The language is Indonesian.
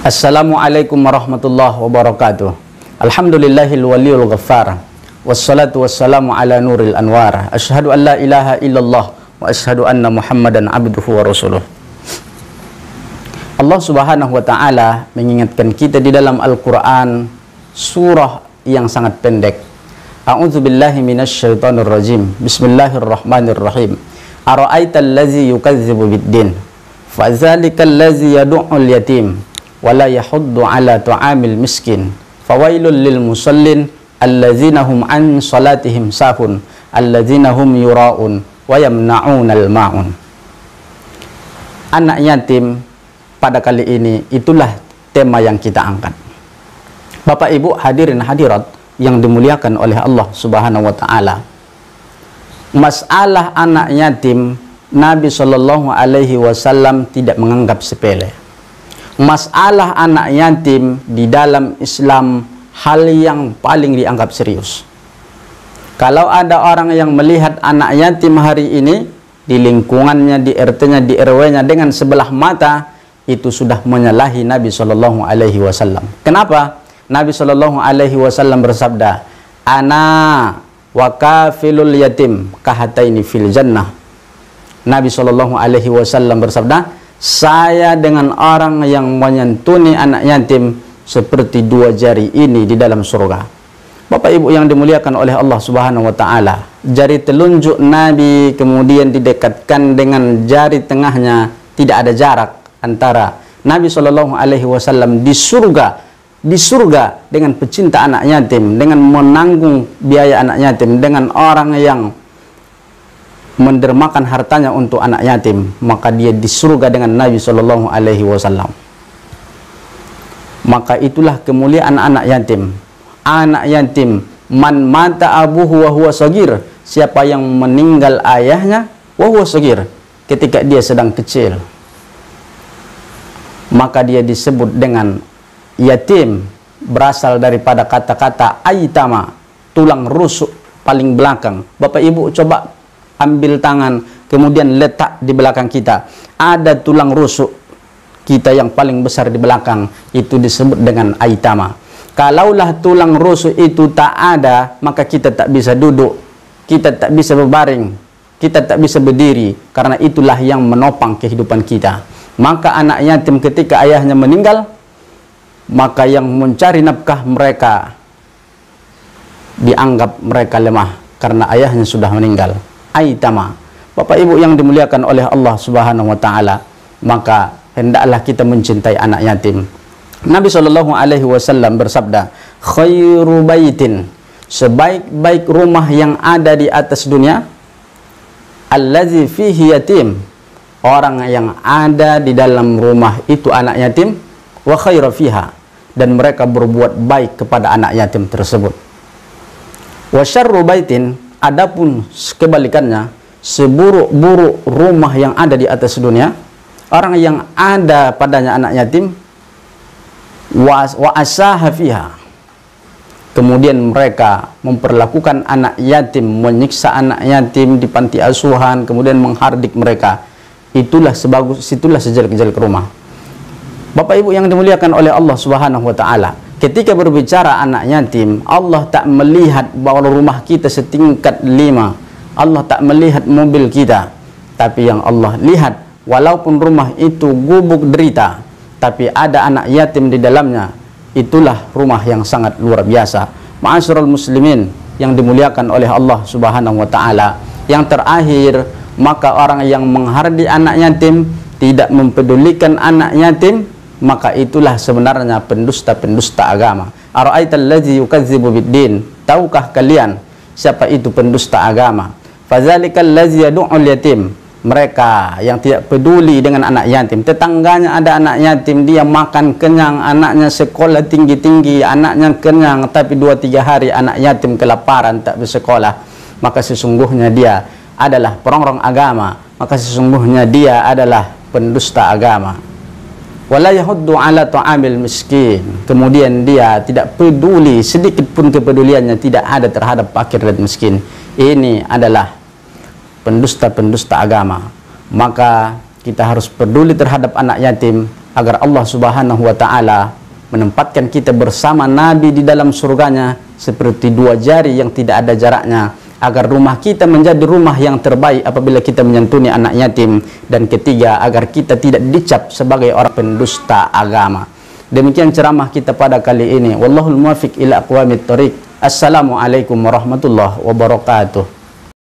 Assalamualaikum warahmatullahi wabarakatuh. Alhamdulillahil waliyul ghaffar. Wassalatu wassalamu ala nuril anwar. Asyhadu an la ilaha illallah wa asyhadu anna Muhammadan abduhu wa rasuluh. Allah Subhanahu wa taala mengingatkan kita di dalam Al-Qur'an surah yang sangat pendek. A'udzubillahi minasyaitonir rajim. Bismillahirrahmanirrahim. Ara'aital ladzi yukadzibu biddin? Fadzalikal ladzi yad'ul yatim wala yahuddu ala tu'amil miskin. Fawailul lil musallin alladzina hum an salatihim sahun alladzina hum yura'un wa yamna'unal ma'un. Anak yatim pada kali ini itulah tema yang kita angkat. Bapak Ibu hadirin hadirat yang dimuliakan oleh Allah Subhanahu wa taala. Masalah anak yatim Nabi Shallallahu alaihi wasallam tidak menganggap sepele. Masalah anak yatim di dalam Islam hal yang paling dianggap serius. Kalau ada orang yang melihat anak yatim hari ini di lingkungannya, di RT-nya, di RW-nya dengan sebelah mata, itu sudah menyalahi Nabi Shallallahu alaihi wasallam. Kenapa? Nabi Shallallahu alaihi wasallam bersabda, "Ana wa kafilul yatim kahataini fil jannah." Nabi Shallallahu alaihi wasallam bersabda, saya dengan orang yang menyantuni anak yatim seperti dua jari ini di dalam surga. Bapak Ibu yang dimuliakan oleh Allah Subhanahu wa taala, jari telunjuk Nabi kemudian didekatkan dengan jari tengahnya, tidak ada jarak antara Nabi Shallallahu alaihi wasallam di surga dengan pecinta anak yatim, dengan menanggung biaya anak yatim, dengan orang yang mendermakan hartanya untuk anak yatim, maka dia di surga dengan Nabi Shallallahu alaihi wasallam. Maka itulah kemuliaan anak yatim. Anak yatim, man mata abuhu wa huwa shagir, siapa yang meninggal ayahnya wa huwa shagir, ketika dia sedang kecil, maka dia disebut dengan yatim, berasal daripada kata-kata aitama, tulang rusuk paling belakang. Bapak Ibu coba ambil tangan, kemudian letak di belakang kita. Ada tulang rusuk kita yang paling besar di belakang, itu disebut dengan aitama. Kalaulah tulang rusuk itu tak ada, maka kita tak bisa duduk, kita tak bisa berbaring, kita tak bisa berdiri, karena itulah yang menopang kehidupan kita. Maka anak yatim ketika ayahnya meninggal, maka yang mencari nafkah mereka dianggap mereka lemah karena ayahnya sudah meninggal. Aitama. Bapak Ibu yang dimuliakan oleh Allah Subhanahu wa taala, maka hendaklah kita mencintai anak yatim. Nabi Shallallahu alaihi wasallam bersabda, khairu baitin, sebaik-baik rumah yang ada di atas dunia, allazi fihi yatim, orang yang ada di dalam rumah itu anak yatim, wa khairu fiha, dan mereka berbuat baik kepada anak yatim tersebut. Wa syarru baitin, adapun kebalikannya, seburuk-buruk rumah yang ada di atas dunia, orang yang ada padanya anak yatim, wa asaha fiha, kemudian mereka memperlakukan anak yatim, menyiksa anak yatim di panti asuhan, kemudian menghardik mereka, itulah sejelek-jelek rumah. Bapak Ibu yang dimuliakan oleh Allah Subhanahu wa taala, ketika berbicara anak yatim, Allah tak melihat bahwa rumah kita setingkat 5, Allah tak melihat mobil kita, tapi yang Allah lihat, walaupun rumah itu gubuk derita, tapi ada anak yatim di dalamnya, itulah rumah yang sangat luar biasa. Ma'asyiral muslimin yang dimuliakan oleh Allah Subhanahu wa taala. Yang terakhir, maka orang yang menghardik anak yatim, tidak mempedulikan anak yatim, maka itulah sebenarnya pendusta-pendusta agama. Ara'aital ladzi yukadzibu biddin, tahukah kalian siapa itu pendusta agama? Fadzalikal ladzi yad'ul yatim, mereka yang tidak peduli dengan anak yatim. Tetangganya ada anak yatim, dia makan kenyang, anaknya sekolah tinggi-tinggi, anaknya kenyang, tapi 2-3 hari anak yatim kelaparan tak bersekolah, maka sesungguhnya dia adalah perongrong agama, maka sesungguhnya dia adalah pendusta agama. Wala yahuddu ala tu'amil miskin, kemudian dia tidak peduli, sedikit pun kepeduliannya tidak ada terhadap fakir dan miskin. Ini adalah pendusta-pendusta agama. Maka kita harus peduli terhadap anak yatim, agar Allah Subhanahu wa taala menempatkan kita bersama Nabi di dalam surganya seperti dua jari yang tidak ada jaraknya, agar rumah kita menjadi rumah yang terbaik apabila kita menyantuni anak yatim, dan ketiga, agar kita tidak dicap sebagai orang pendusta agama. Demikian ceramah kita pada kali ini. Wallahul muwaffiq ila aqwamit thoriq. Assalamualaikum warahmatullahi wabarakatuh.